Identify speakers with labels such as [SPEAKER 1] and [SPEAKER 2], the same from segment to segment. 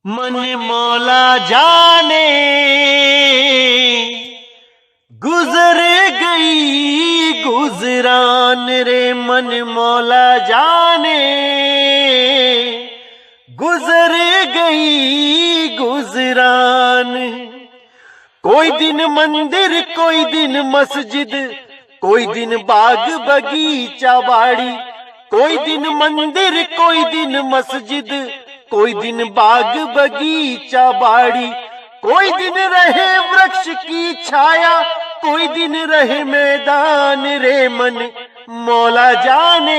[SPEAKER 1] मन मौला जाने गुजर गई गुजरान रे, मन मौला जाने गुजर गई गुजरान। कोई दिन मंदिर कोई दिन मस्जिद, कोई दिन बाग बगीचा बाड़ी, कोई दिन मंदिर कोई दिन मस्जिद, कोई दिन बाग बगीचा बाड़ी, कोई दिन रहे वृक्ष की छाया, कोई दिन रहे मैदान रे, मन मौला जाने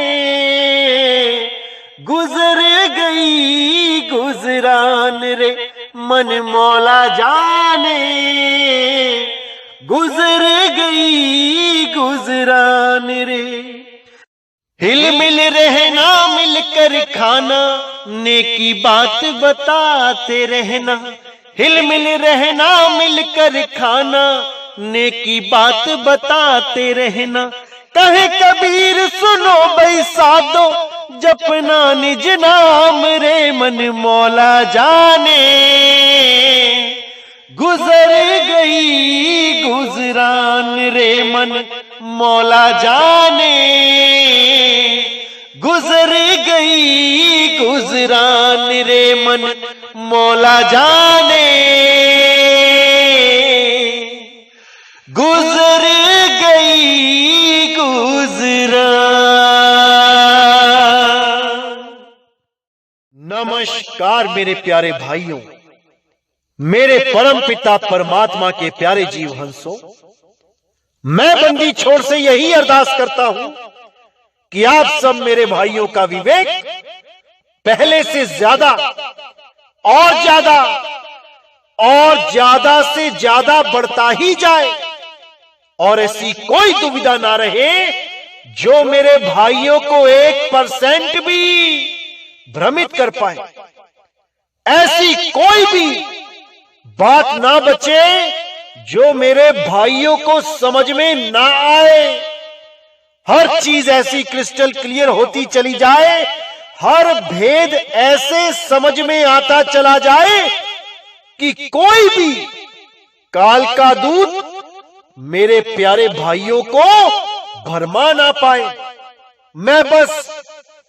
[SPEAKER 1] गुजर गई गुजरान रे, मन मौला जाने गुजर गई गुजरान रे। हिल मिल रहना मिलकर खाना, नेकी बात बताते रहना, हिल मिल रहना मिलकर खाना, नेकी बात बताते रहना। कहे कबीर सुनो भाई साधो, जपना निज नाम रे, मन मौला जाने गुजर गई गुजरान रे, मन मौला जाने गुजर गई गुजरान रे, मन मौला जाने गुजर गई गुजरान। नमस्कार मेरे प्यारे भाइयों, मेरे परम पिता परमात्मा के प्यारे जीव हंसों, मैं बंदी छोड़ से यही अरदास करता हूं कि आप सब मेरे भाइयों का विवेक पहले से ज्यादा और ज्यादा और ज्यादा से ज्यादा बढ़ता ही जाए, और ऐसी कोई दुविधा ना रहे जो मेरे भाइयों को 1% भी भ्रमित कर पाए। ऐसी कोई भी बात ना बचे जो मेरे भाइयों को समझ में ना आए। हर चीज ऐसी क्रिस्टल क्लियर होती चली जाए, हर भेद ऐसे समझ में आता चला जाए कि कोई भी काल का दूत मेरे प्यारे भाइयों को भरमा ना पाए। मैं बस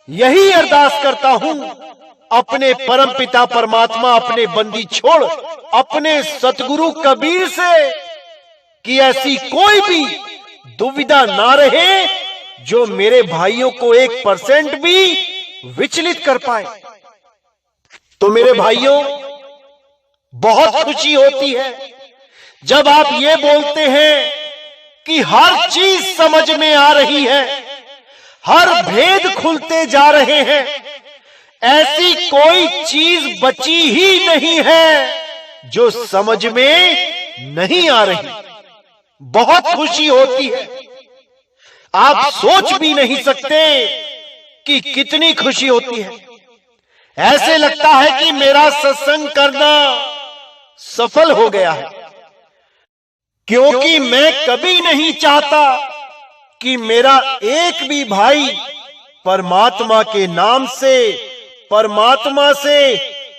[SPEAKER 1] यही अरदास करता हूं अपने परम पिता परमात्मा, अपने बंदी छोड़, अपने सतगुरु कबीर से कि ऐसी कोई भी दुविधा ना रहे जो मेरे भाइयों को 1% भी विचलित कर पाए। तो मेरे भाइयों, बहुत खुशी होती है जब आप ये बोलते हैं कि हर चीज समझ में आ रही है, हर भेद खुलते जा रहे हैं, ऐसी कोई चीज बची ही नहीं है जो समझ में नहीं आ रही। बहुत खुशी होती है, आप सोच भी नहीं सकते कि कितनी खुशी होती है। ऐसे लगता है कि मेरा सत्संग करना सफल हो गया है, क्योंकि मैं कभी नहीं चाहता कि मेरा एक भी भाई परमात्मा के नाम से, परमात्मा से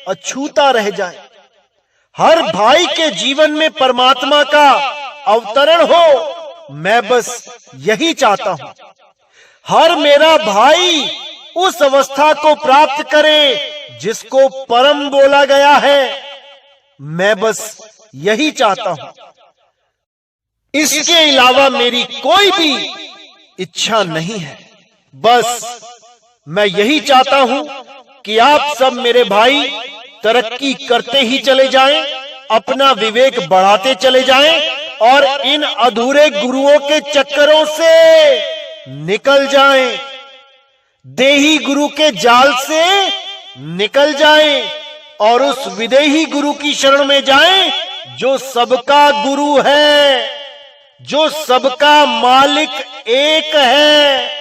[SPEAKER 1] अछूता रह जाए। हर भाई के जीवन में परमात्मा का अवतरण हो, मैं बस यही चाहता हूं। हर मेरा भाई उस अवस्था को प्राप्त करे जिसको परम बोला गया है, मैं बस यही चाहता हूं। इसके अलावा मेरी कोई भी इच्छा नहीं है। बस मैं यही चाहता हूं कि आप सब मेरे भाई तरक्की करते ही चले जाएं, अपना विवेक बढ़ाते चले जाएं और इन अधूरे गुरुओं के चक्करों से निकल जाएं, देही गुरु के जाल से निकल जाएं और उस विदेही गुरु की शरण में जाएं जो सबका गुरु है, जो सबका मालिक एक है।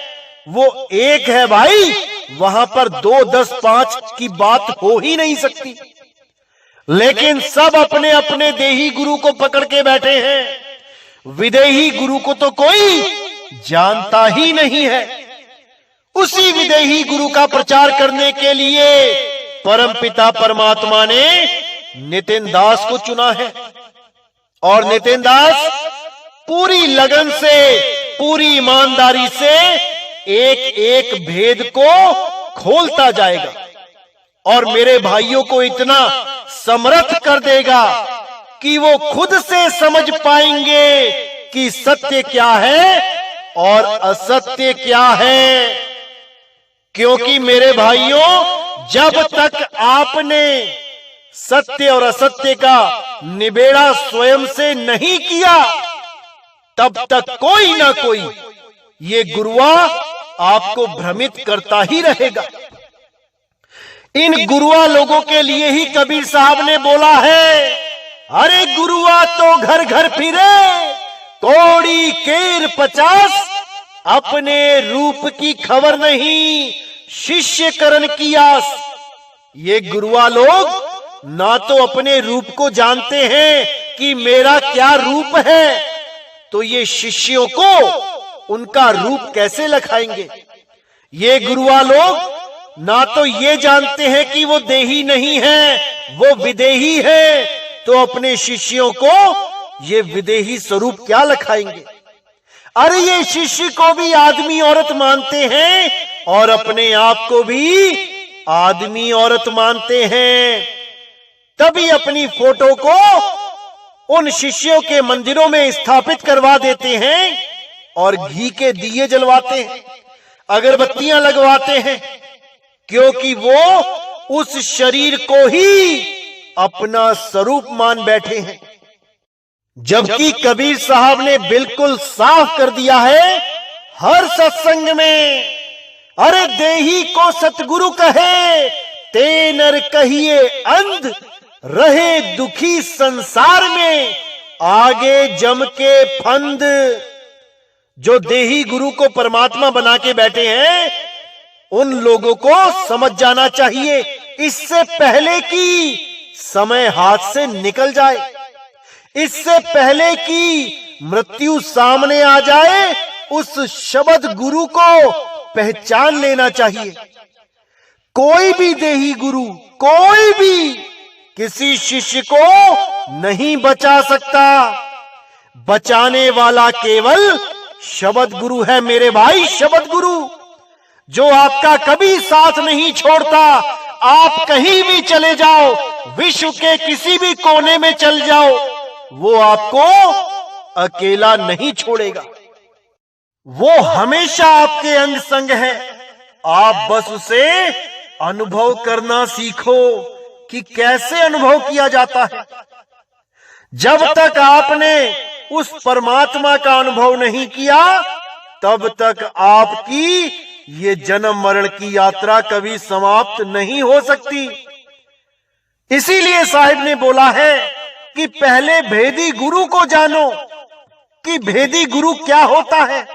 [SPEAKER 1] वो एक है भाई, वहां पर 2, 10, 5 की बात हो ही नहीं सकती। लेकिन सब अपने अपने देही गुरु को पकड़ के बैठे हैं, विदेही गुरु को तो कोई जानता ही नहीं है। उसी विदेही गुरु का प्रचार करने के लिए परमपिता परमात्मा ने नितिन दास को चुना है और नितिन दास पूरी लगन से, पूरी ईमानदारी से एक एक भेद को खोलता जाएगा और मेरे भाइयों को इतना समर्थ कर देगा कि वो खुद से समझ पाएंगे कि सत्य क्या है और असत्य क्या है। क्योंकि मेरे भाइयों, जब तक आपने सत्य और असत्य का निबेड़ा स्वयं से नहीं किया, तब तक कोई ना कोई ये गुरुआ आपको भ्रमित करता ही रहेगा। इन गुरुआ लोगों के लिए ही कबीर साहब ने बोला है, अरे गुरुआ तो घर घर फिरे, कौड़ी केर 50, अपने रूप की खबर नहीं, शिष्य करण की आस। ये गुरुआ लोग ना तो अपने रूप को जानते हैं कि मेरा क्या रूप है, तो ये शिष्यों को उनका रूप कैसे लखाएंगे। ये गुरुआ लोग ना तो ये जानते हैं कि वो देही नहीं है, वो विदेही है, तो अपने शिष्यों को ये विदेही स्वरूप क्या लखाएंगे। अरे ये शिष्य को भी आदमी औरत मानते हैं और अपने आप को भी आदमी औरत मानते हैं, तभी अपनी फोटो को उन शिष्यों के मंदिरों में स्थापित करवा देते हैं और घी के दिए जलवाते हैं, अगरबत्तियां लगवाते हैं, क्योंकि वो उस शरीर को ही अपना स्वरूप मान बैठे हैं। जबकि कबीर साहब ने बिल्कुल साफ कर दिया है हर सत्संग में, अरे देही को सतगुरु कहे, ते नर कहिए अंध, रहे दुखी संसार में, आगे जम के फंद। जो देही गुरु को परमात्मा बना के बैठे हैं, उन लोगों को समझ जाना चाहिए इससे पहले कि समय हाथ से निकल जाए, इससे पहले कि मृत्यु सामने आ जाए, उस शब्द गुरु को पहचान लेना चाहिए। कोई भी देही गुरु, कोई भी किसी शिष्य को नहीं बचा सकता। बचाने वाला केवल शब्द गुरु है मेरे भाई, शब्द गुरु, जो आपका कभी साथ नहीं छोड़ता। आप कहीं भी चले जाओ, विश्व के किसी भी कोने में चल जाओ, वो आपको अकेला नहीं छोड़ेगा। वो हमेशा आपके अंग संग है। आप बस उसे अनुभव करना सीखो कि कैसे अनुभव किया जाता है। जब तक आपने उस परमात्मा का अनुभव नहीं किया, तब तक आपकी ये जन्म मरण की यात्रा कभी समाप्त नहीं हो सकती। इसीलिए साहिब ने बोला है कि पहले भेदी गुरु को जानो कि भेदी गुरु क्या होता है।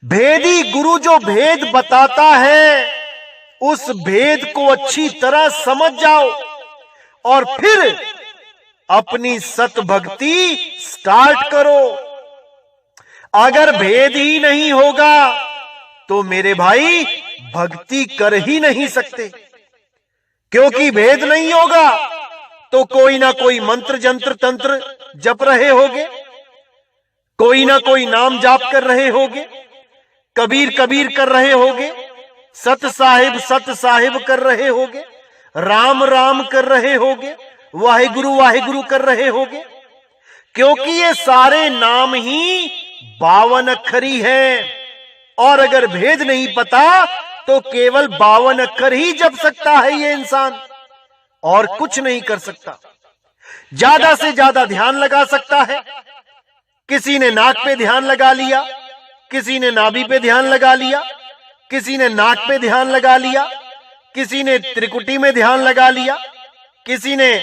[SPEAKER 1] भेदी गुरु जो भेद बताता है, उस भेद को अच्छी तरह समझ जाओ और फिर अपनी सत भक्ति स्टार्ट करो। अगर भेद ही नहीं होगा तो मेरे भाई भक्ति कर ही नहीं सकते, क्योंकि भेद नहीं होगा तो कोई ना कोई मंत्र जंत्र तंत्र जप रहे होगे, कोई ना कोई नाम जाप कर रहे होगे, कबीर कबीर कर रहे होगे, सत साहिब कर रहे होगे, राम राम कर रहे होगे, वाहिगुरु कर रहे होगे, क्योंकि ये सारे नाम ही 52 अक्षरी हैं। और अगर भेद नहीं पता तो केवल 52 अक्षर ही जप सकता है ये इंसान, और कुछ नहीं कर सकता। ज्यादा से ज्यादा ध्यान लगा सकता है। किसी ने नाक पे ध्यान लगा लिया, किसी ने नाभि पे ध्यान लगा लिया, किसी ने नाक पे ध्यान लगा लिया, किसी ने त्रिकुटी में ध्यान लगा लिया, किसी ने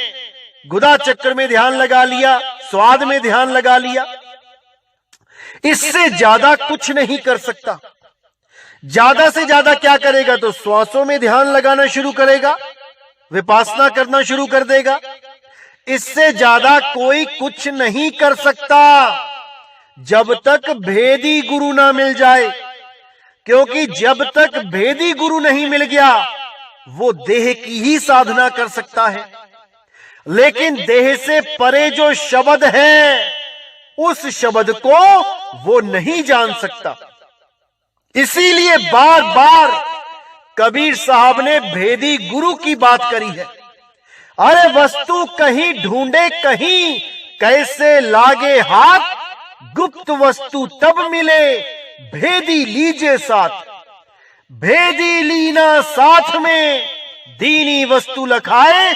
[SPEAKER 1] गुदा चक्र में ध्यान लगा लिया, स्वाद में ध्यान लगा लिया। इससे ज्यादा कुछ नहीं कर सकता। ज्यादा से ज्यादा क्या करेगा तो श्वासों में ध्यान लगाना शुरू करेगा, विपासना करना शुरू कर देगा। इससे ज्यादा कोई कुछ नहीं कर सकता जब तक भेदी गुरु ना मिल जाए, क्योंकि जब तक भेदी गुरु नहीं मिल गया वो देह की ही साधना कर सकता है, लेकिन देह से परे जो शब्द है उस शब्द को वो नहीं जान सकता। इसीलिए बार बार कबीर साहब ने भेदी गुरु की बात करी है। अरे वस्तु कहीं ढूंढे कहीं, कैसे लागे हाथ, गुप्त वस्तु तब मिले, भेदी लीजे साथ। भेदी लीना साथ में, दीनी वस्तु लखाए।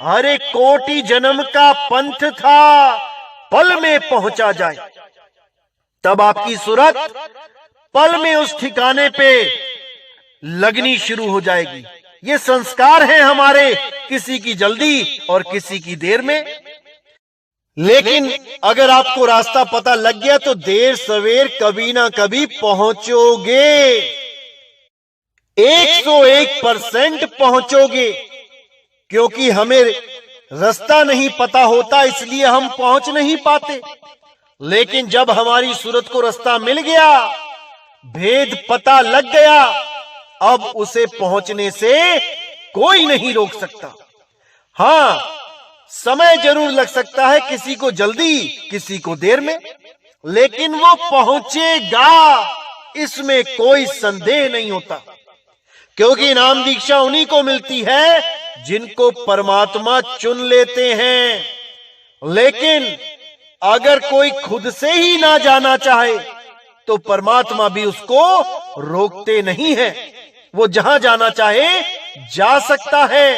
[SPEAKER 1] अरे कोटि जन्म का पंथ था, पल में पहुंचा जाए। तब आपकी सूरत पल में उस ठिकाने पे लगनी शुरू हो जाएगी। ये संस्कार है हमारे, किसी की जल्दी और किसी की देर में। लेकिन अगर आपको रास्ता पता लग गया तो देर सवेर कभी ना कभी पहुंचोगे, 101% पहुंचोगे। क्योंकि हमें रास्ता नहीं पता होता, इसलिए हम पहुंच नहीं पाते। लेकिन जब हमारी सूरत को रास्ता मिल गया, भेद पता लग गया, अब उसे पहुंचने से कोई नहीं रोक सकता। हां, समय जरूर लग सकता है, किसी को जल्दी किसी को देर में, लेकिन वो पहुंचेगा, इसमें कोई संदेह नहीं होता। क्योंकि इनाम दीक्षा उन्हीं को मिलती है जिनको परमात्मा चुन लेते हैं। लेकिन अगर कोई खुद से ही ना जाना चाहे तो परमात्मा भी उसको रोकते नहीं है, वो जहां जाना चाहे जा सकता है।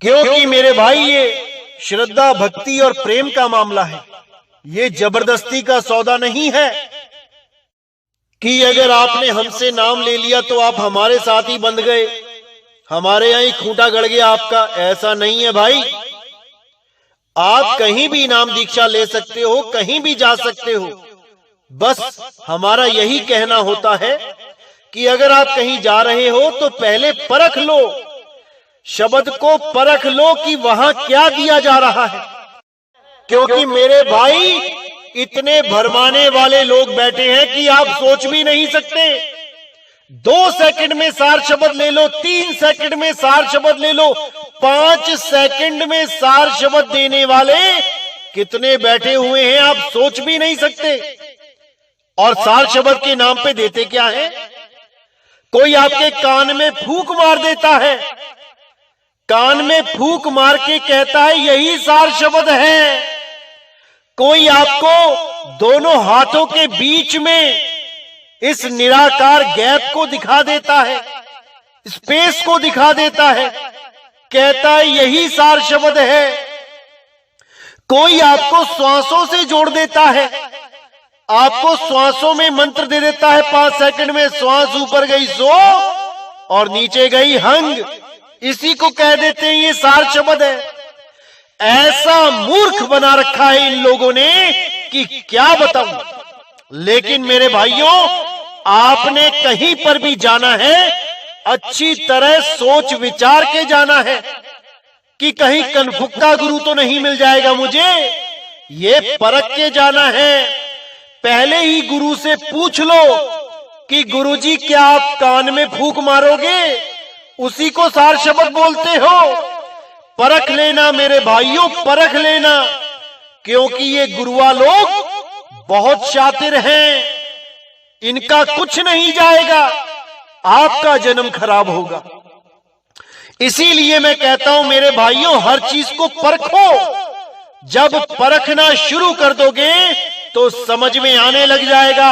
[SPEAKER 1] क्योंकि मेरे भाई ये श्रद्धा भक्ति और प्रेम का मामला है, ये जबरदस्ती का सौदा नहीं है कि अगर आपने हमसे नाम ले लिया तो आप हमारे साथ ही बंध गए, हमारे यहां ही खूंटा गड़ गया आपका। ऐसा नहीं है भाई, आप कहीं भी इनाम दीक्षा ले सकते हो, कहीं भी जा सकते हो। बस हमारा यही कहना होता है कि अगर आप कहीं जा रहे हो तो पहले परख लो, शब्द को परख लो कि वहां क्या दिया जा रहा है। क्योंकि मेरे भाई इतने भरमाने वाले लोग बैठे हैं कि आप सोच भी नहीं सकते। 2 सेकंड में सार शब्द ले लो, 3 सेकंड में सार शब्द ले लो, 5 सेकंड में सार शब्द देने वाले कितने बैठे हुए हैं, आप सोच भी नहीं सकते। और सार शब्द के नाम पे देते क्या है? कोई आपके कान में फूंक मार देता है, कान में फूंक मार के कहता है यही सार शब्द है। कोई आपको दोनों हाथों के बीच में इस निराकार गैप को दिखा देता है, स्पेस को दिखा देता है, कहता है यही सार शब्द है। कोई आपको श्वासों से जोड़ देता है, आपको श्वासों में मंत्र दे देता है, 5 सेकंड में श्वास ऊपर गई सो और नीचे गई हंग, इसी को कह देते हैं ये सार शब्द है। ऐसा मूर्ख बना रखा है इन लोगों ने कि क्या बताऊं। लेकिन मेरे भाइयों, आपने कहीं पर भी जाना है, अच्छी तरह सोच विचार के जाना है कि कहीं कनफुक्का गुरु तो नहीं मिल जाएगा मुझे, ये परख के जाना है। पहले ही गुरु से पूछ लो कि गुरुजी क्या आप कान में फूंक मारोगे, उसी को सार शब्द बोलते हो। परख लेना मेरे भाइयों, परख लेना, क्योंकि ये गुरुआ लोग बहुत शातिर हैं, इनका कुछ नहीं जाएगा, आपका जन्म खराब होगा। इसीलिए मैं कहता हूं मेरे भाइयों, हर चीज को परखो। जब परखना शुरू कर दोगे तो समझ में आने लग जाएगा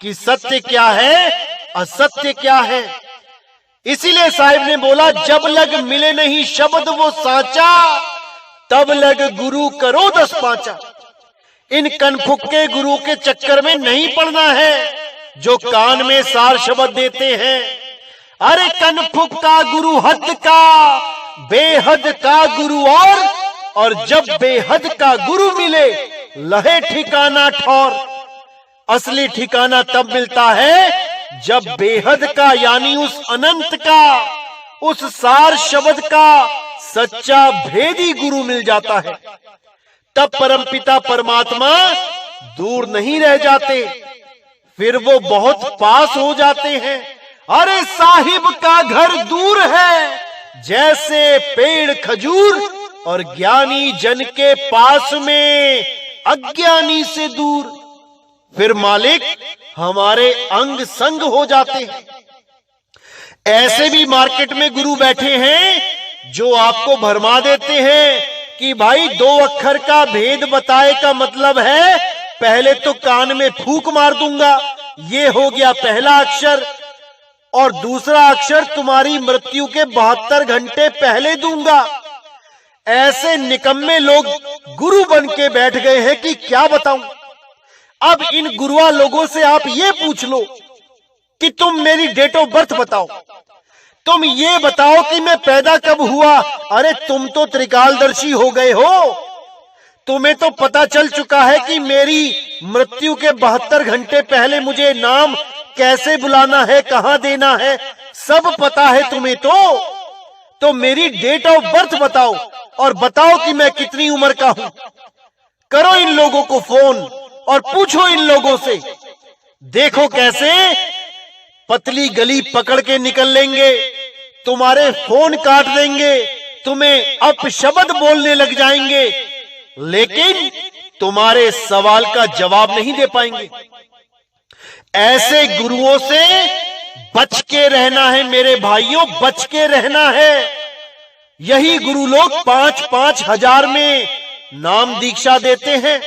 [SPEAKER 1] कि सत्य क्या है, असत्य क्या है। इसीलिए साहिब ने बोला, जब लग मिले नहीं शब्द वो साचा, तब लग गुरु करो 10 पांचा। इन कनफुक्के गुरु के चक्कर में नहीं पड़ना है जो कान में सार शब्द देते हैं। अरे कनफुक्का गुरु हद का, बेहद का गुरु और जब बेहद का गुरु मिले लहे ठिकाना ठौर। असली ठिकाना तब मिलता है जब बेहद का यानी उस अनंत का, उस सार शब्द का सच्चा भेदी गुरु मिल जाता है। तब परमपिता परमात्मा दूर नहीं रह जाते, फिर वो बहुत पास हो जाते हैं। अरे साहिब का घर दूर है जैसे पेड़ खजूर, और ज्ञानी जन के पास में अज्ञानी से दूर। फिर मालिक हमारे अंग संग हो जाते हैं। ऐसे भी मार्केट में गुरु बैठे हैं जो आपको भरमा देते हैं कि भाई 2 अक्षर का भेद बताए का मतलब है पहले तो कान में फूंक मार दूंगा, ये हो गया पहला अक्षर, और दूसरा अक्षर तुम्हारी मृत्यु के 72 घंटे पहले दूंगा। ऐसे निकम्मे लोग गुरु बन के बैठ गए हैं कि क्या बताऊं। अब इन गुरुआ लोगों से आप ये पूछ लो कि तुम मेरी डेट ऑफ बर्थ बताओ, तुम ये बताओ कि मैं पैदा कब हुआ। अरे तुम तो त्रिकालदर्शी हो गए हो, तुम्हें तो पता चल चुका है कि मेरी मृत्यु के 72 घंटे पहले मुझे नाम कैसे बुलाना है, कहां देना है, सब पता है तुम्हें। तो मेरी डेट ऑफ बर्थ बताओ और बताओ कि मैं कितनी उम्र का हूं। करो इन लोगों को फोन और पूछो इन लोगों से, देखो कैसे पतली गली पकड़ के निकल लेंगे, तुम्हारे फोन काट देंगे, तुम्हें अपशब्द बोलने लग जाएंगे, लेकिन तुम्हारे सवाल का जवाब नहीं दे पाएंगे। ऐसे गुरुओं से बच के रहना है मेरे भाइयों, बच के रहना है। यही गुरु लोग 5-5 हजार में नाम दीक्षा देते हैं,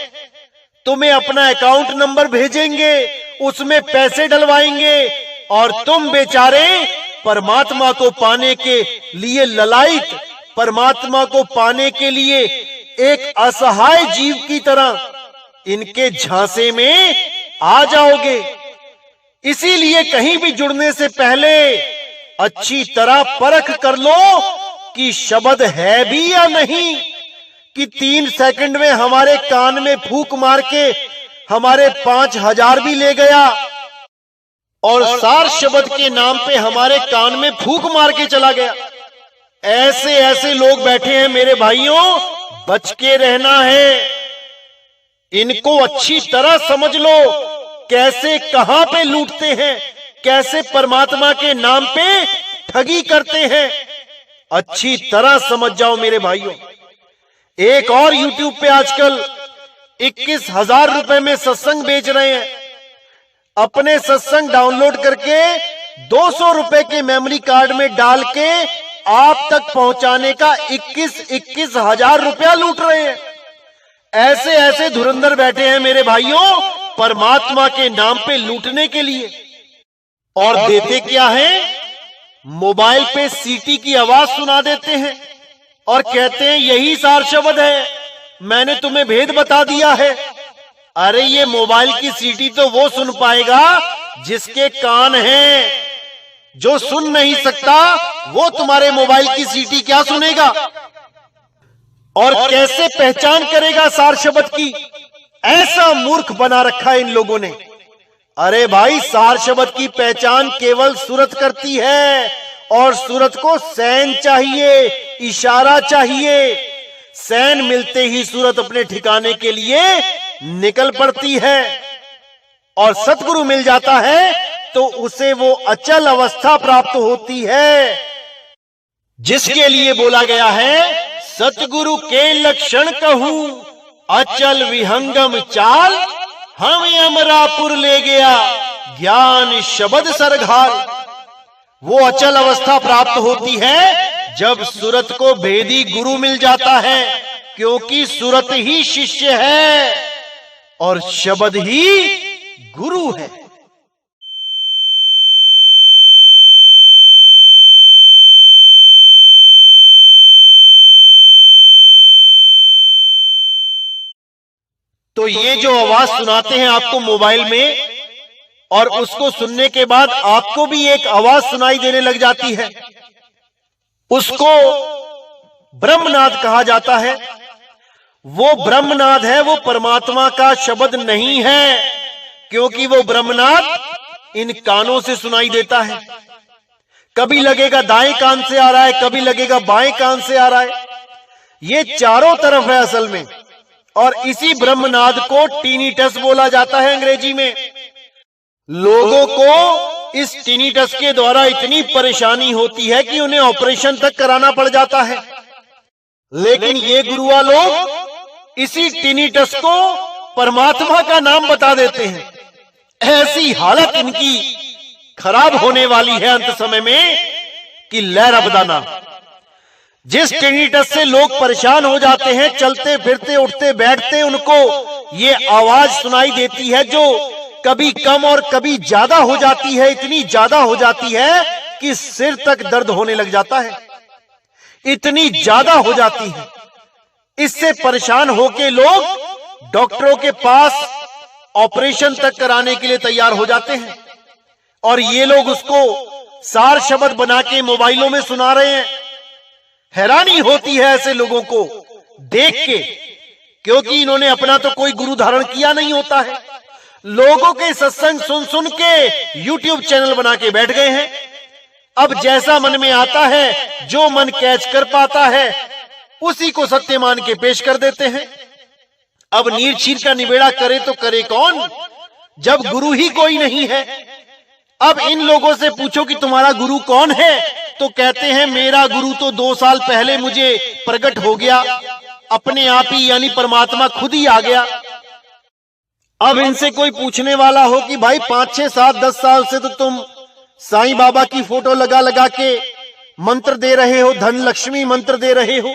[SPEAKER 1] तुम्हें अपना अकाउंट नंबर भेजेंगे, उसमें पैसे डलवाएंगे और तुम बेचारे परमात्मा को पाने के लिए ललायत, परमात्मा को पाने के लिए एक असहाय जीव की तरह इनके झांसे में आ जाओगे। इसीलिए कहीं भी जुड़ने से पहले अच्छी तरह परख कर लो कि शब्द है भी या नहीं, कि 3 सेकंड में हमारे कान में फूंक मार के हमारे 5000 भी ले गया और सार शब्द के नाम पे हमारे कान में फूंक मार के चला गया। ऐसे ऐसे लोग बैठे हैं मेरे भाइयों, बच के रहना है। इनको अच्छी तरह समझ लो, कैसे कहां पे लूटते हैं, कैसे परमात्मा के नाम पे ठगी करते हैं, अच्छी तरह समझ जाओ मेरे भाइयों। एक और YouTube पे आजकल 21,000 रुपए में सत्संग बेच रहे हैं। अपने सत्संग डाउनलोड करके 200 रुपए के मेमोरी कार्ड में डाल के आप तक पहुंचाने का 21 हजार रुपया लूट रहे हैं। ऐसे ऐसे धुरंधर बैठे हैं मेरे भाइयों परमात्मा के नाम पे लूटने के लिए। और देते क्या है, मोबाइल पे सीटी की आवाज सुना देते हैं और कहते हैं यही सार शब्द है, मैंने तुम्हें भेद बता दिया है। अरे ये मोबाइल की सीटी तो वो सुन पाएगा जिसके कान हैं, जो सुन नहीं सकता वो तुम्हारे मोबाइल की सीटी क्या सुनेगा। और कैसे पहचान करेगा सार शब्द की, ऐसा मूर्ख बना रखा है इन लोगों ने। अरे भाई सार शब्द की पहचान केवल सूरत करती है, और सूरत को सैन चाहिए, इशारा चाहिए। सैन मिलते ही सूरत अपने ठिकाने के लिए निकल पड़ती है, और सतगुरु मिल जाता है तो उसे वो अचल अवस्था प्राप्त होती है, जिसके लिए बोला गया है सतगुरु के लक्षण कहूं, अचल विहंगम चाल, हमें अमरापुर ले गया ज्ञान शब्द सरघाल। वो अचल अवस्था प्राप्त होती है जब सूरत को भेदी गुरु मिल जाता है, क्योंकि सूरत ही शिष्य है और शब्द ही गुरु है। तो ये जो आवाज सुनाते हैं आपको मोबाइल में, और उसको सुनने के बाद आपको भी एक आवाज सुनाई देने लग जाती है, उसको ब्रह्मनाद कहा जाता है। वो ब्रह्मनाद है, वो परमात्मा का शब्द नहीं है, क्योंकि वो ब्रह्मनाद इन कानों से सुनाई देता है। कभी लगेगा दाएं कान से आ रहा है, कभी लगेगा बाएं कान से आ रहा है, ये चारों तरफ है असल में। और इसी ब्रह्मनाद को टीनीटस बोला जाता है अंग्रेजी में। लोगों को इस टिनिटस के द्वारा इतनी परेशानी होती है कि उन्हें ऑपरेशन तक कराना पड़ जाता है। लेकिन ये गुरुआ लोग इसी टिनिटस को परमात्मा का नाम बता देते हैं। ऐसी हालत इनकी खराब होने वाली है अंत समय में कि लहर अबदाना। जिस टिनिटस से लोग परेशान हो जाते हैं, चलते फिरते उठते बैठते उनको ये आवाज सुनाई देती है जो कभी कम और कभी ज्यादा हो जाती है, इतनी ज्यादा हो जाती है कि सिर तक दर्द होने लग जाता है, इतनी ज्यादा हो जाती है। इससे परेशान होके लोग डॉक्टरों के पास ऑपरेशन तक कराने के लिए तैयार हो जाते हैं और ये लोग उसको सार शब्द बना के मोबाइलों में सुना रहे हैं। हैरानी होती है ऐसे लोगों को देख के, क्योंकि इन्होंने अपना तो कोई गुरु धारण किया नहीं होता है। लोगों के सत्संग सुन सुन के यूट्यूब चैनल बना के बैठ गए हैं। अब जैसा मन में आता है, जो मन कैच कर पाता है, उसी को सत्य मान के पेश कर देते हैं। अब नीर चीर का निबेड़ा करे तो करे कौन, जब गुरु ही कोई नहीं है। अब इन लोगों से पूछो कि तुम्हारा गुरु कौन है, तो कहते हैं मेरा गुरु तो 2 साल पहले मुझे प्रकट हो गया, अपने आप ही, यानी परमात्मा खुद ही आ गया। अब इनसे कोई पूछने वाला हो कि भाई 5, 6, 7, 10 साल से तो तुम साईं बाबा की फोटो लगा लगा के मंत्र दे रहे हो, धन लक्ष्मी मंत्र दे रहे हो,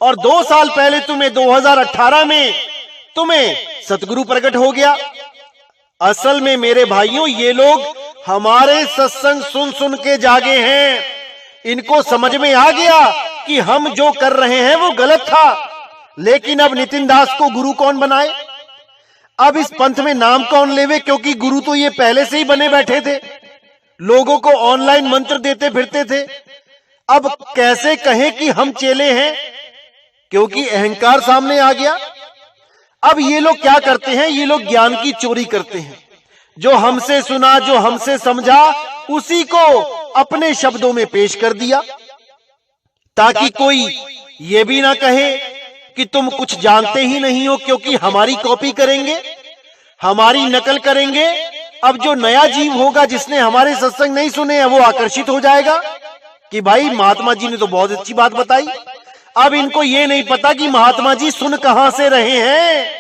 [SPEAKER 1] और 2 साल पहले तुम्हें 2018 में तुम्हें सतगुरु प्रकट हो गया। असल में मेरे भाइयों, ये लोग हमारे सत्संग सुन सुन के जागे हैं। इनको समझ में आ गया कि हम जो कर रहे हैं वो गलत था। लेकिन अब नितिन दास को गुरु कौन बनाए, अब इस पंथ में नाम कौन लेवे, क्योंकि गुरु तो ये पहले से ही बने बैठे थे, लोगों को ऑनलाइन मंत्र देते फिरते थे। अब कैसे कहें कि हम चेले हैं, क्योंकि अहंकार सामने आ गया। अब ये लोग क्या करते हैं, ये लोग ज्ञान की चोरी करते हैं। जो हमसे सुना, जो हमसे समझा, उसी को अपने शब्दों में पेश कर दिया, ताकि कोई ये भी ना कहे कि तुम कुछ जानते ही नहीं हो, क्योंकि हमारी कॉपी करेंगे, हमारी नकल करेंगे। अब जो नया जीव होगा जिसने हमारे सत्संग नहीं सुने हैं, वो आकर्षित हो जाएगा कि भाई महात्मा जी ने तो बहुत अच्छी बात बताई। अब इनको ये नहीं पता कि महात्मा जी सुन कहां से रहे हैं,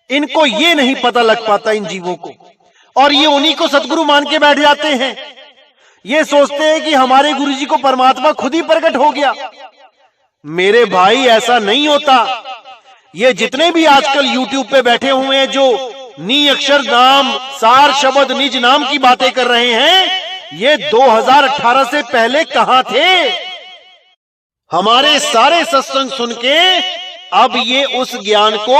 [SPEAKER 1] इनको ये नहीं पता लग पाता इन जीवों को, और ये उन्हीं को सतगुरु मान के बैठ जाते हैं। ये सोचते हैं कि हमारे गुरुजी को परमात्मा खुद ही प्रकट हो गया। मेरे भाई, ऐसा नहीं होता। ये जितने भी आजकल यूट्यूब पे बैठे हुए हैं जो नी अक्षर नाम, सार शब्द, निज नाम की बातें कर रहे हैं, ये 2018 से पहले कहां थे। हमारे सारे सत्संग सुन के अब ये उस ज्ञान को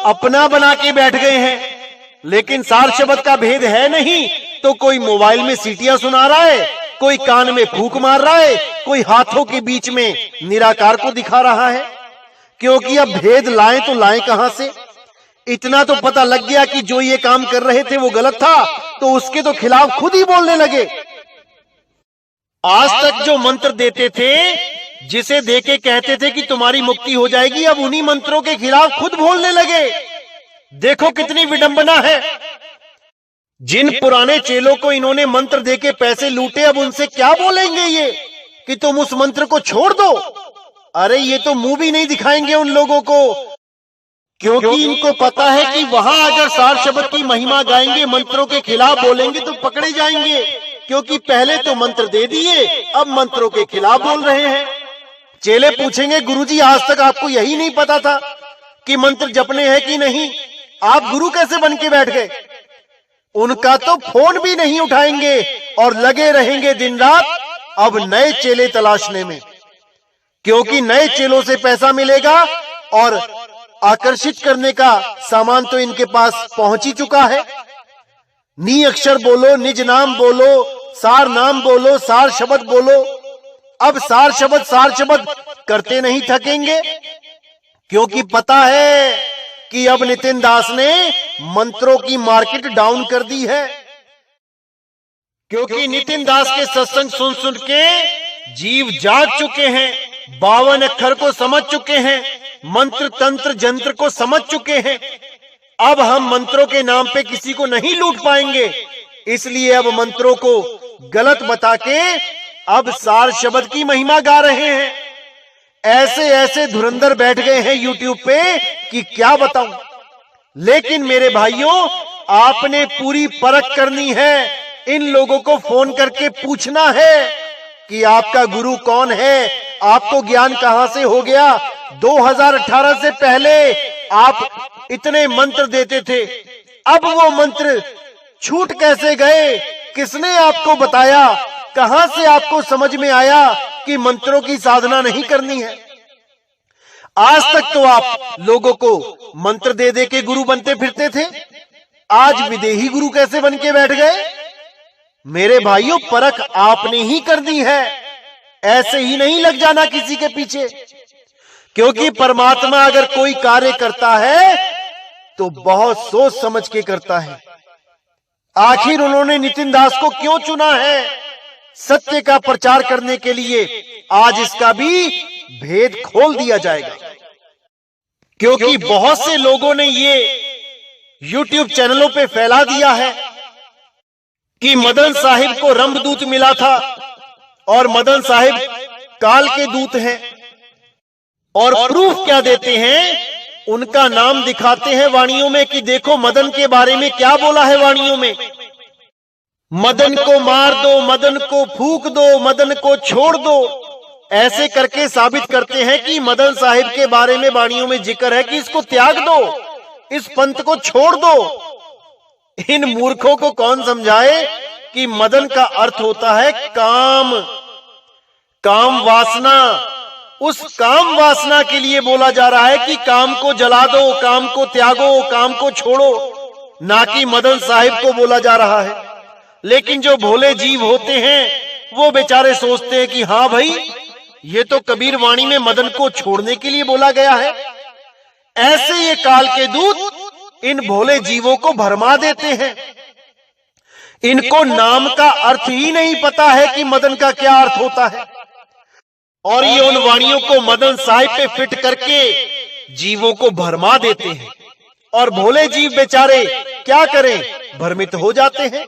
[SPEAKER 1] अपना बना के बैठ गए हैं। लेकिन सार शब्द का भेद है नहीं, तो कोई मोबाइल में सीटियां सुना रहा है, कोई कान में फूंक मार रहा है, कोई हाथों के बीच में निराकार को दिखा रहा है। क्योंकि अब भेद लाएं तो लाएं कहां से। इतना तो पता लग गया कि जो ये काम कर रहे थे वो गलत था, तो उसके तो खिलाफ खुद ही बोलने लगे। आज तक जो मंत्र देते थे, जिसे देके कहते थे कि तुम्हारी मुक्ति हो जाएगी, अब उन्हीं मंत्रों के खिलाफ खुद बोलने लगे। देखो कितनी विडंबना है। जिन पुराने चेलों को इन्होंने मंत्र देके पैसे लूटे, अब उनसे क्या बोलेंगे ये कि तुम उस मंत्र को छोड़ दो। अरे ये तो मुंह भी नहीं दिखाएंगे उन लोगों को, क्योंकि इनको पता है कि वहां अगर सार शब्द की महिमा गाएंगे, मंत्रों के खिलाफ बोलेंगे तो पकड़े जाएंगे, क्योंकि पहले तो मंत्र दे दिए, अब मंत्रों के खिलाफ बोल रहे हैं। चेले पूछेंगे, गुरुजी आज तक आपको यही नहीं पता था कि मंत्र जपने हैं कि नहीं, आप गुरु कैसे बन के बैठ गए। उनका तो फोन भी नहीं उठाएंगे और लगे रहेंगे दिन रात अब नए चेले तलाशने में, क्योंकि नए चेलों से पैसा मिलेगा और आकर्षित करने का सामान तो इनके पास पहुंच ही चुका है। नी अक्षर बोलो, निज नाम बोलो, सार नाम बोलो, सार शब्द बोलो। अब सार शब्द करते नहीं थकेंगे, क्योंकि पता है कि अब नितिन दास ने मंत्रों की मार्केट डाउन कर दी है। क्योंकि नितिन दास के सत्संग सुन सुन के जीव जाग चुके हैं, 52 अक्षर को समझ चुके हैं, मंत्र तंत्र जंत्र को समझ चुके हैं। अब हम मंत्रों के नाम पे किसी को नहीं लूट पाएंगे, इसलिए अब मंत्रों को गलत बता के अब सार शब्द की महिमा गा रहे हैं। ऐसे ऐसे धुरंधर बैठ गए हैं यूट्यूब पे कि क्या बताऊं। लेकिन मेरे भाइयों, आपने पूरी परख करनी है। इन लोगों को फोन करके पूछना है कि आपका गुरु कौन है, आपको ज्ञान कहां से हो गया। 2018 से पहले आप इतने मंत्र देते थे, अब वो मंत्र छूट कैसे गए? किसने आपको बताया? कहां से आपको समझ में आया कि मंत्रों की साधना नहीं करनी है? आज तक तो आप लोगों को मंत्र दे दे के गुरु बनते फिरते थे, आज विदेही गुरु कैसे बन के बैठ गए? मेरे भाइयों, परख आपने ही करनी है, ऐसे ही नहीं लग जाना किसी के पीछे। क्योंकि परमात्मा अगर कोई कार्य करता है तो बहुत सोच समझ के करता है। आखिर उन्होंने नितिन दास को क्यों चुना है? सत्य का प्रचार करने के लिए। आज इसका भी भेद खोल दिया जाएगा। क्योंकि बहुत से लोगों ने ये YouTube चैनलों पे फैला दिया है कि मदन साहिब को रंभदूत मिला था और मदन साहिब काल के दूत हैं। और प्रूफ क्या देते हैं? उनका नाम दिखाते हैं वाणियों में कि देखो मदन के बारे में क्या बोला है वाणियों में। मदन को मार दो, मदन को फूंक दो, मदन को छोड़ दो। ऐसे करके साबित करते हैं कि मदन साहिब के बारे में वाणियों में जिक्र है कि इसको त्याग दो, इस पंथ को छोड़ दो। इन मूर्खों को कौन समझाए कि मदन का अर्थ होता है काम, काम वासना। उस काम वासना के लिए बोला जा रहा है कि काम को जला दो, काम को त्यागो, काम को छोड़ो, ना कि मदन साहिब को बोला जा रहा है। लेकिन जो भोले जीव होते हैं वो बेचारे सोचते हैं कि हाँ भाई, ये तो कबीर वाणी में मदन को छोड़ने के लिए बोला गया है। ऐसे ये काल के दूत इन भोले जीवों को भरमा देते हैं। इनको नाम का अर्थ ही नहीं पता है कि मदन का क्या अर्थ होता है, और ये उन वाणियों को मदन साहिब पे फिट करके जीवों को भरमा देते हैं। और भोले जीव बेचारे क्या करें, भ्रमित हो जाते हैं।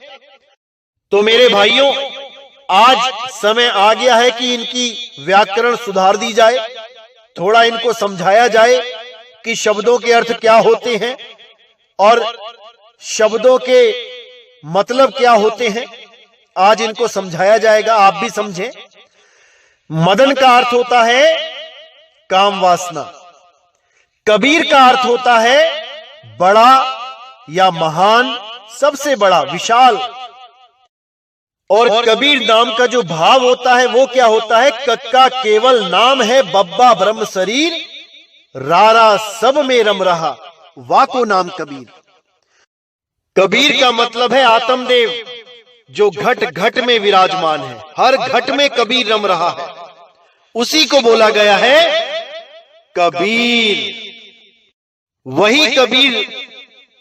[SPEAKER 1] तो मेरे भाइयों, आज समय आ गया है कि इनकी व्याकरण सुधार दी जाए, थोड़ा इनको समझाया जाए कि शब्दों के अर्थ क्या होते हैं और शब्दों के मतलब क्या होते हैं। आज इनको समझाया जाएगा, आप भी समझें। मदन का अर्थ होता है काम वासना। कबीर का अर्थ होता है बड़ा या महान, सबसे बड़ा, विशाल। और कबीर नाम का जो भाव होता है वो क्या होता है? कक्का केवल नाम है, बब्बा ब्रह्म शरीर, रारा सब में रम रहा, वाको नाम कबीर। कबीर का मतलब है आत्मदेव, जो घट घट में विराजमान है, हर घट में कबीर रम रहा है, उसी को बोला गया है कबीर। वही कबीर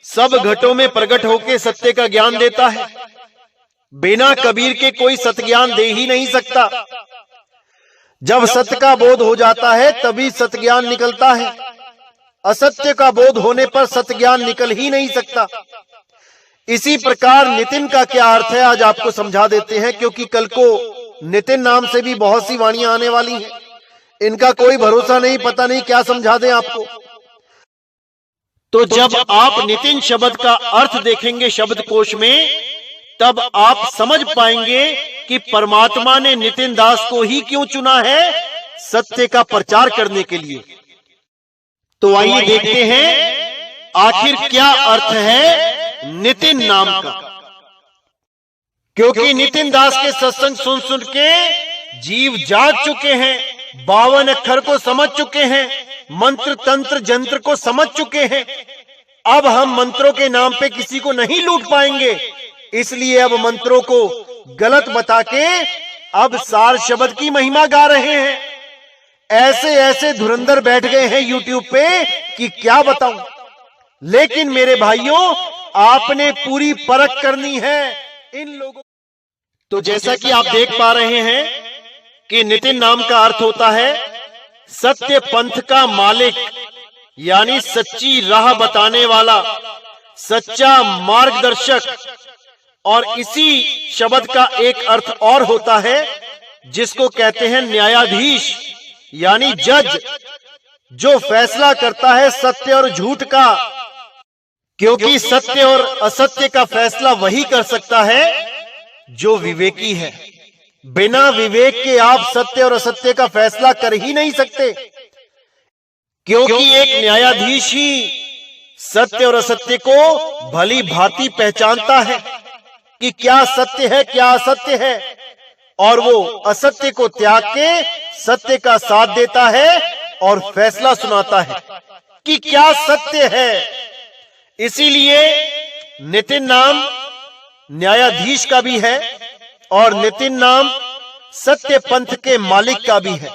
[SPEAKER 1] सब घटों में प्रकट होकर सत्य का ज्ञान देता है। बिना कबीर के कोई सत्य ज्ञान दे ही नहीं सकता। जब सत्य का बोध हो जाता है तभी सत्य ज्ञान निकलता है। असत्य का बोध होने पर सत्य ज्ञान निकल ही नहीं सकता। इसी प्रकार नितिन का क्या अर्थ है आज आपको समझा देते हैं, क्योंकि कल को नितिन नाम से भी बहुत सी वाणियां आने वाली हैं। इनका कोई भरोसा नहीं, पता नहीं क्या समझा दें आपको। तो जब आप नितिन शब्द का अर्थ देखेंगे शब्दकोश में, तब आप समझ पाएंगे कि परमात्मा ने नितिन दास को ही क्यों चुना है सत्य का प्रचार करने के लिए। तो आइए देखते हैं आखिर क्या अर्थ है नितिन नाम का। क्योंकि नितिन दास के सत्संग सुन सुन के जीव जाग चुके हैं, 52 अक्षर को समझ चुके हैं, मंत्र तंत्र जंत्र को समझ चुके हैं। अब हम मंत्रों के नाम पे किसी को नहीं लूट पाएंगे, इसलिए अब मंत्रों को गलत बता के अब सार शब्द की महिमा गा रहे हैं। ऐसे ऐसे धुरंधर बैठ गए हैं यूट्यूब पे कि क्या बताऊं। लेकिन मेरे भाइयों, आपने पूरी परख करनी है इन लोगों। तो जैसा कि आप देख पा रहे हैं कि नितिन नाम का अर्थ होता है सत्य पंथ का मालिक, यानी सच्ची राह बताने वाला, सच्चा मार्गदर्शक। और इसी शब्द का एक अर्थ और होता है जिसको कहते हैं न्यायाधीश, यानी जज, जो फैसला करता है सत्य और झूठ का। क्योंकि सत्य और असत्य का फैसला वही कर सकता है जो विवेकी है। बिना विवेक के आप सत्य और असत्य का फैसला कर ही नहीं सकते, क्योंकि एक न्यायाधीश ही सत्य और असत्य को भली भांति पहचानता है कि क्या सत्य है क्या असत्य है, और वो असत्य को त्याग के सत्य का साथ देता है और फैसला सुनाता है कि क्या सत्य है। इसीलिए नितिन नाम न्यायाधीश का भी है और नितिन नाम सत्य पंथ के मालिक का भी है।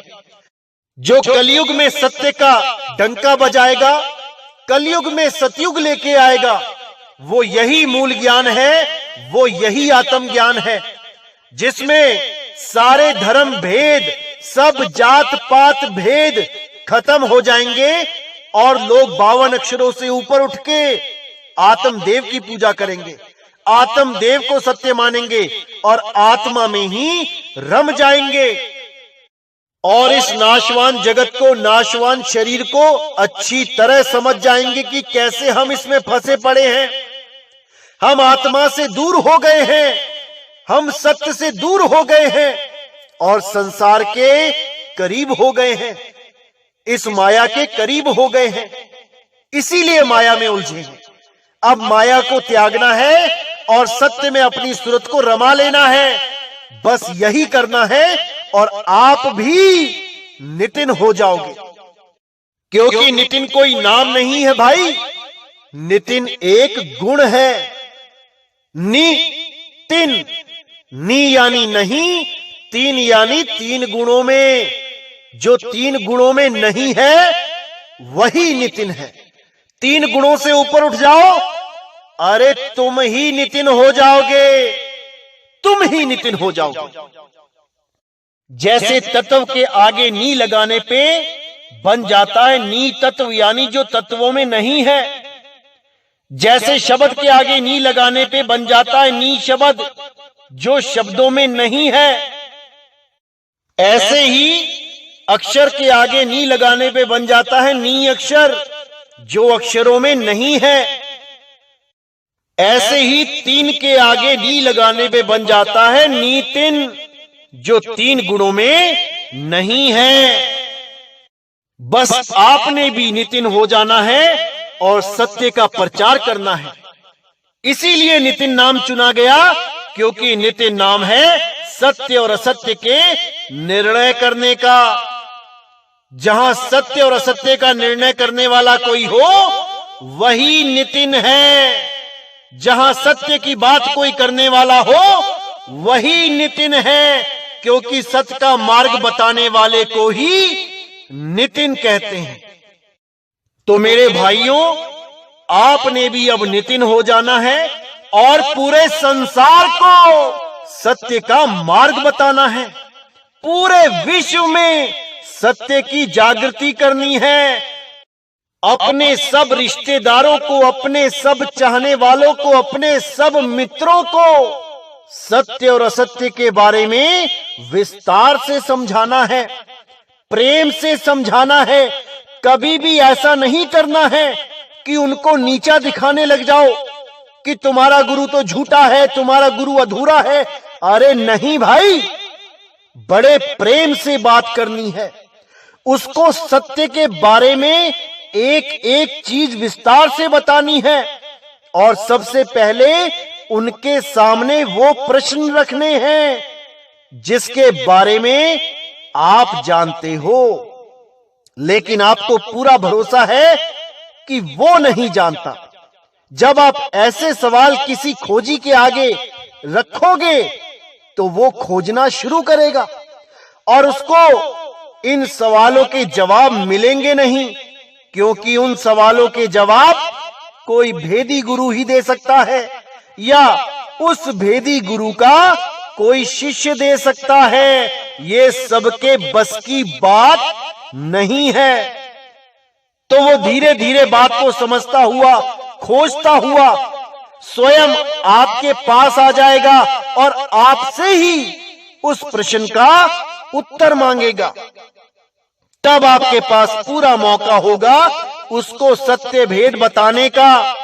[SPEAKER 1] जो कलयुग में सत्य का डंका बजाएगा, कलयुग में सतयुग लेके आएगा, वो यही मूल ज्ञान है, वो यही आत्म ज्ञान है, जिसमें सारे धर्म भेद, सब जात पात भेद खत्म हो जाएंगे और लोग 52 अक्षरों से ऊपर उठ के आत्मदेव की पूजा करेंगे, आत्मदेव को सत्य मानेंगे और आत्मा में ही रम जाएंगे। और इस नाशवान जगत को, नाशवान शरीर को अच्छी तरह समझ जाएंगे कि कैसे हम इसमें फंसे पड़े हैं। हम आत्मा से दूर हो गए हैं, हम सत्य से दूर हो गए हैं और संसार के करीब हो गए हैं, इस माया के करीब हो गए हैं, इसीलिए माया में उलझे हैं। अब माया को त्यागना है और सत्य में अपनी सूरत को रमा लेना है, बस यही करना है और आप भी नितिन हो जाओगे। क्योंकि नितिन कोई नाम नहीं है भाई, नितिन एक गुण है। नितिन, नी यानी नहीं, तीन यानी 3 गुणों में, जो 3 गुणों में नहीं है वही नितिन है। 3 गुणों से ऊपर उठ जाओ, अरे तुम ही नितिन हो जाओगे, तुम ही नितिन हो जाओगे। जैसे तत्व के आगे नी लगाने पे बन जाता है नी तत्व, यानी जो तत्वों में नहीं है। जैसे शब्द के आगे नी लगाने पे बन जाता है नी शब्द, जो शब्दों में नहीं है। ऐसे ही अक्षर के आगे नी लगाने पे बन जाता है नी अक्षर, जो अक्षरों में नहीं है। ऐसे ही 3 के आगे नी लगाने पे बन जाता है नितिन, जो 3 गुणों में नहीं है। बस आपने भी नितिन हो जाना है और सत्य का प्रचार करना है। इसीलिए नितिन नाम चुना गया, क्योंकि नितिन नाम है सत्य और असत्य के निर्णय करने का। जहां सत्य और असत्य का निर्णय करने वाला कोई हो वही नितिन है। जहां सत्य की बात कोई करने वाला हो वही नितिन है, क्योंकि सत्य का मार्ग बताने वाले को ही नितिन कहते हैं। तो मेरे भाइयों, आपने भी अब नितिन हो जाना है और पूरे संसार को सत्य का मार्ग बताना है। पूरे विश्व में सत्य की जागृति करनी है। अपने सब रिश्तेदारों को, अपने सब चाहने वालों को, अपने सब मित्रों को सत्य और असत्य के बारे में विस्तार से समझाना है, प्रेम से समझाना है। कभी भी ऐसा नहीं करना है कि उनको नीचा दिखाने लग जाओ कि तुम्हारा गुरु तो झूठा है, तुम्हारा गुरु अधूरा है। अरे नहीं भाई, बड़े प्रेम से बात करनी है। उसको सत्य के बारे में एक एक चीज विस्तार से बतानी है और सबसे पहले उनके सामने वो प्रश्न रखने हैं जिसके बारे में आप जानते हो, लेकिन आपको पूरा भरोसा है कि वो नहीं जानता। जब आप ऐसे सवाल किसी खोजी के आगे रखोगे तो वो खोजना शुरू करेगा और उसको इन सवालों के जवाब मिलेंगे नहीं, क्योंकि उन सवालों के जवाब कोई भेदी गुरु ही दे सकता है या उस भेदी गुरु का कोई शिष्य दे सकता है। ये सबके बस की बात नहीं है। तो वो धीरे धीरे बात को समझता हुआ, खोजता हुआ, स्वयं आपके पास आ जाएगा और आपसे ही उस प्रश्न का उत्तर मांगेगा। तब आपके पास पूरा मौका होगा उसको सत्य भेद बताने का।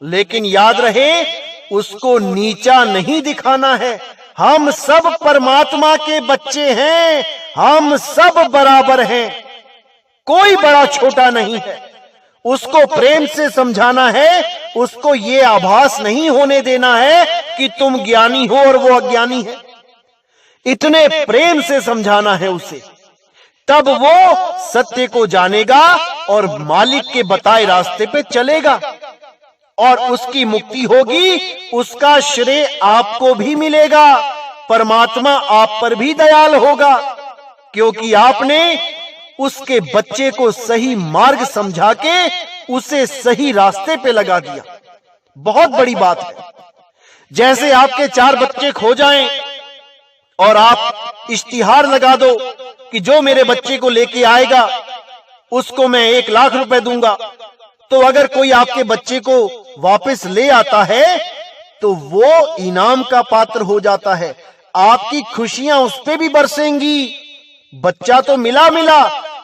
[SPEAKER 1] लेकिन याद रहे, उसको नीचा नहीं दिखाना है। हम सब परमात्मा के बच्चे हैं, हम सब बराबर हैं, कोई बड़ा छोटा नहीं है। उसको प्रेम से समझाना है, उसको ये आभास नहीं होने देना है कि तुम ज्ञानी हो और वो अज्ञानी है। इतने प्रेम से समझाना है उसे, तब वो सत्य को जानेगा और मालिक के बताए रास्ते पे चलेगा और उसकी मुक्ति होगी। उसका श्रेय आपको भी मिलेगा, परमात्मा आप पर भी दयाल होगा, क्योंकि आपने उसके बच्चे को सही मार्ग समझा के उसे सही रास्ते पे लगा दिया। बहुत बड़ी बात है। जैसे आपके 4 बच्चे खो जाएं और आप इश्तिहार लगा दो कि जो मेरे बच्चे को लेके आएगा उसको मैं 1 लाख रुपए दूंगा, तो अगर कोई आपके बच्चे को वापस ले आता है तो वो इनाम का पात्र हो जाता है। आपकी खुशियां उस पे भी बरसेंगी। बच्चा तो मिला,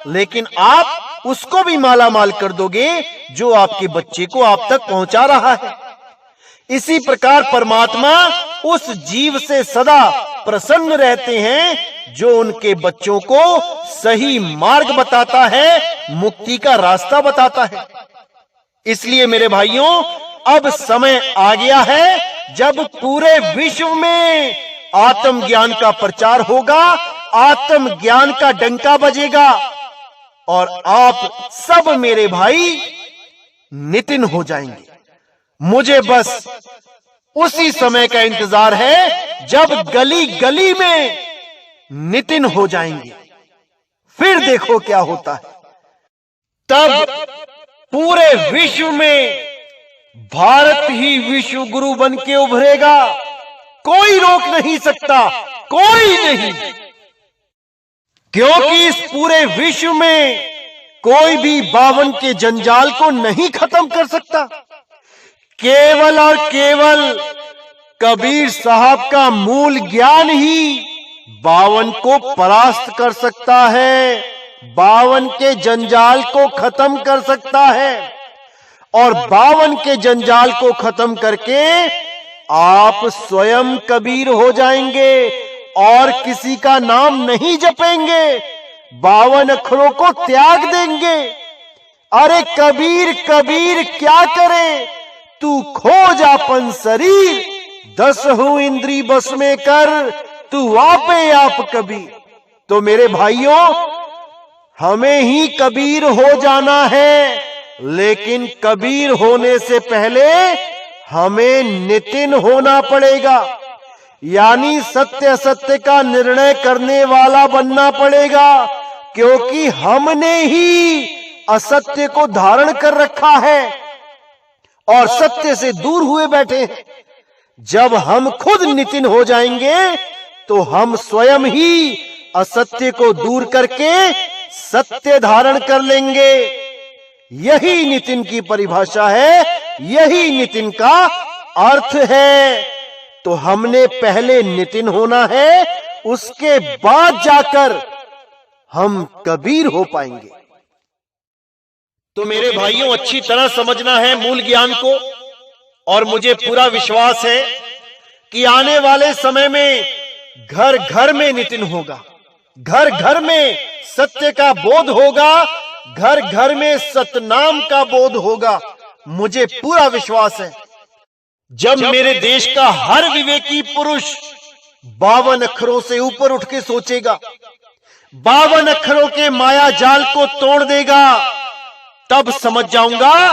[SPEAKER 1] लेकिन आप उसको भी माला माल कर दोगे जो आपके बच्चे को आप तक पहुंचा रहा है। इसी प्रकार परमात्मा उस जीव से सदा प्रसन्न रहते हैं जो उनके बच्चों को सही मार्ग बताता है, मुक्ति का रास्ता बताता है। इसलिए मेरे भाइयों, अब समय आ गया है जब पूरे विश्व में आत्मज्ञान का प्रचार होगा, आत्मज्ञान का डंका बजेगा और आप सब मेरे भाई नितिन हो जाएंगे। मुझे बस उसी समय का इंतजार है जब गली गली में नितिन हो जाएंगे। फिर देखो क्या होता है। तब पूरे विश्व में भारत ही विश्व गुरु बन के उभरेगा। कोई रोक नहीं सकता, कोई नहीं, क्योंकि इस पूरे विश्व में कोई भी 52 के जंजाल को नहीं खत्म कर सकता। केवल और केवल कबीर साहब का मूल ज्ञान ही 52 को परास्त कर सकता है, 52 के जंजाल को खत्म कर सकता है। और 52 के जंजाल को खत्म करके आप स्वयं कबीर हो जाएंगे और किसी का नाम नहीं जपेंगे, 52 अक्षरों को त्याग देंगे। अरे कबीर कबीर क्या करे, तू खोज आपन शरीर, 10 इंद्री बस में कर, तू आपे आप कबीर। तो मेरे भाइयों, हमें ही कबीर हो जाना है, लेकिन कबीर होने से पहले हमें नितिन होना पड़ेगा, यानी सत्य असत्य का निर्णय करने वाला बनना पड़ेगा, क्योंकि हमने ही असत्य को धारण कर रखा है और सत्य से दूर हुए बैठे हैं। जब हम खुद नितिन हो जाएंगे तो हम स्वयं ही असत्य को दूर करके सत्य धारण कर लेंगे। यही नितिन की परिभाषा है, यही नितिन का अर्थ है। तो हमने पहले नितिन होना है, उसके बाद जाकर हम कबीर हो पाएंगे। तो मेरे भाइयों, अच्छी तरह समझना है मूल ज्ञान को, और मुझे पूरा विश्वास है कि आने वाले समय में घर घर में नितिन होगा, घर घर में सत्य का बोध होगा, घर घर में सतनाम का बोध होगा। मुझे पूरा विश्वास है जब मेरे देश का हर विवेकी पुरुष 52 अक्षरों से ऊपर उठ के सोचेगा, 52 अक्षरों के माया जाल को तोड़ देगा, तब समझ जाऊंगा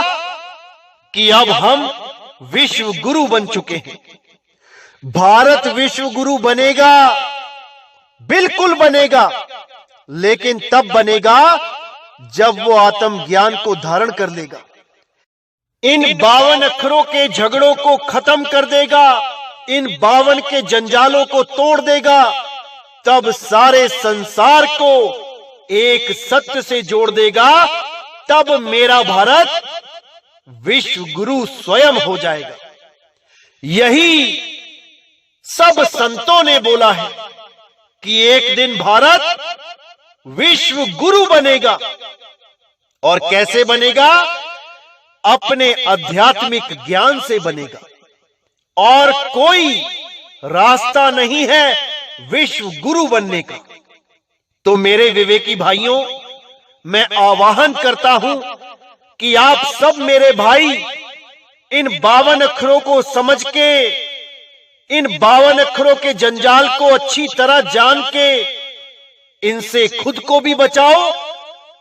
[SPEAKER 1] कि अब हम विश्व गुरु बन चुके हैं। भारत विश्व गुरु बनेगा, बिल्कुल बनेगा, लेकिन तब बनेगा जब वो आत्मज्ञान को धारण कर लेगा, इन 52 अक्षरों के झगड़ों को खत्म कर देगा, इन 52 के जंजालों को तोड़ देगा, तब सारे संसार को एक सत्य से जोड़ देगा। तब मेरा भारत विश्व गुरु स्वयं हो जाएगा। यही सब संतों ने बोला है कि एक दिन भारत विश्व गुरु बनेगा। और कैसे बनेगा? अपने आध्यात्मिक ज्ञान से बनेगा। और कोई रास्ता नहीं है विश्व गुरु बनने का। तो मेरे विवेकी भाइयों, मैं आह्वान करता हूं कि आप सब मेरे भाई इन 52 अक्षरों को समझ के, इन 52 अक्षरों के जंजाल को अच्छी तरह जान के इनसे खुद को भी बचाओ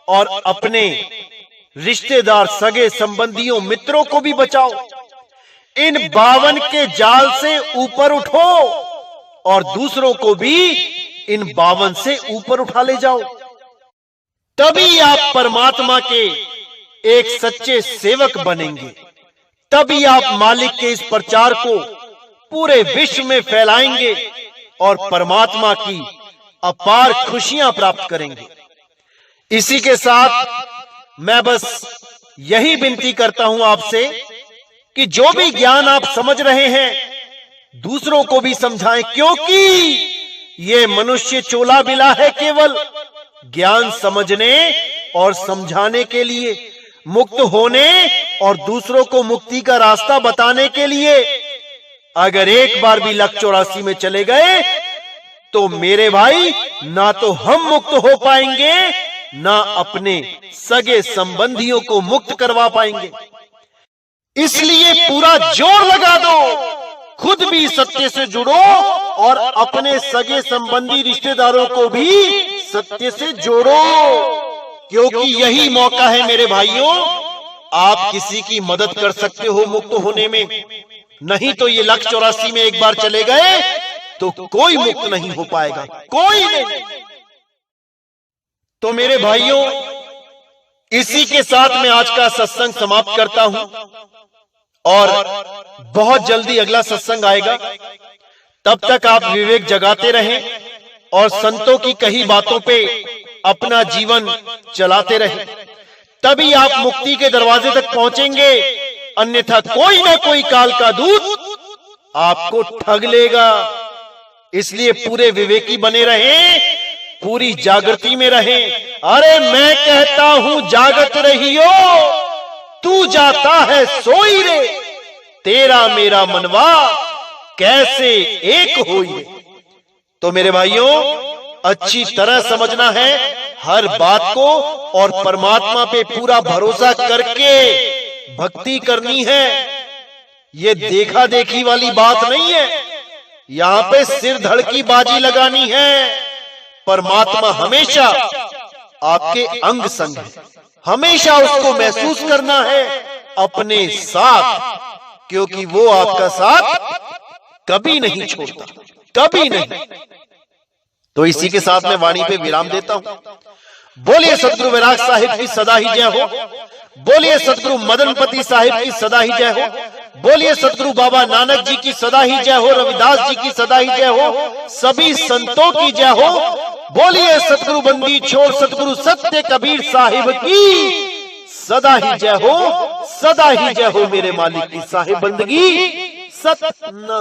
[SPEAKER 1] और अपने रिश्तेदार, सगे संबंधियों, मित्रों को भी बचाओ। इन 52 के जाल से ऊपर उठो और दूसरों को भी इन 52 से ऊपर उठा ले जाओ। तभी आप परमात्मा के एक सच्चे सेवक बनेंगे। तभी आप मालिक के इस प्रचार को पूरे विश्व में फैलाएंगे और परमात्मा की अपार खुशियां प्राप्त करेंगे। इसी के साथ मैं बस यही विनती करता हूं आपसे कि जो भी ज्ञान आप समझ रहे हैं दूसरों को भी समझाएं, क्योंकि ये मनुष्य चोला बिला है केवल ज्ञान समझने और समझाने के लिए, मुक्त होने और दूसरों को मुक्ति का रास्ता बताने के लिए। अगर एक बार भी लक्ष्य 84 में चले गए तो मेरे भाई, ना तो हम मुक्त हो पाएंगे, ना अपने सगे संबंधियों को मुक्त करवा पाएंगे। इसलिए पूरा जोर लगा दो, खुद भी सत्य से जुड़ो और अपने सगे संबंधी रिश्तेदारों को भी सत्य से जोड़ो, क्योंकि यही मौका है मेरे भाइयों, आप किसी की मदद कर सकते हो मुक्त होने में। नहीं तो ये लक्ष्य 84 में एक बार चले गए तो कोई मुक्त नहीं हो पाएगा, कोई नहीं। तो मेरे भाइयों, इसी के साथ मैं आज का सत्संग समाप्त करता हूं और बहुत जल्दी अगला सत्संग आएगा। तब तक आप विवेक जगाते रहें और संतों की कही बातों पे अपना जीवन चलाते रहें। तभी आप मुक्ति के दरवाजे तक पहुंचेंगे, अन्यथा कोई ना कोई काल का दूत आपको ठग लेगा। इसलिए पूरे विवेकी बने रहें, पूरी जागृति में रहें। अरे मैं कहता हूं जागत रहियो, तू जाता है सोई रे, तेरा मेरा मनवा कैसे एक होई। तो मेरे भाइयों, अच्छी तरह समझना है हर बात को और परमात्मा पे पूरा भरोसा करके भक्ति करनी है। ये देखा देखी वाली बात नहीं है, यहां पे सिर धड़ की बाजी लगानी है। परमात्मा हमेशा आपके अंग संग है, हमेशा उसको महसूस करना है अपने साथ, क्योंकि वो आपका साथ कभी नहीं छोड़ता, कभी नहीं। तो इसी के साथ मैं वाणी पे विराम देता हूं। बोलिए सतगुरु वैराग साहिब की सदा ही जय हो। बोलिए सतगुरु मदनपति साहिब की सदा ही जय हो। बोलिए सतगुरु बाबा नानक जी की सदा ही जय हो। रविदास जी की सदा ही जय हो। सभी संतों की जय हो। बोलिए सतगुरु बंदी छोड़ सतगुरु सत्य कबीर साहिब की सदा ही जय हो, सदा ही जय हो। मेरे मालिक की साहिब बंदगी सतना।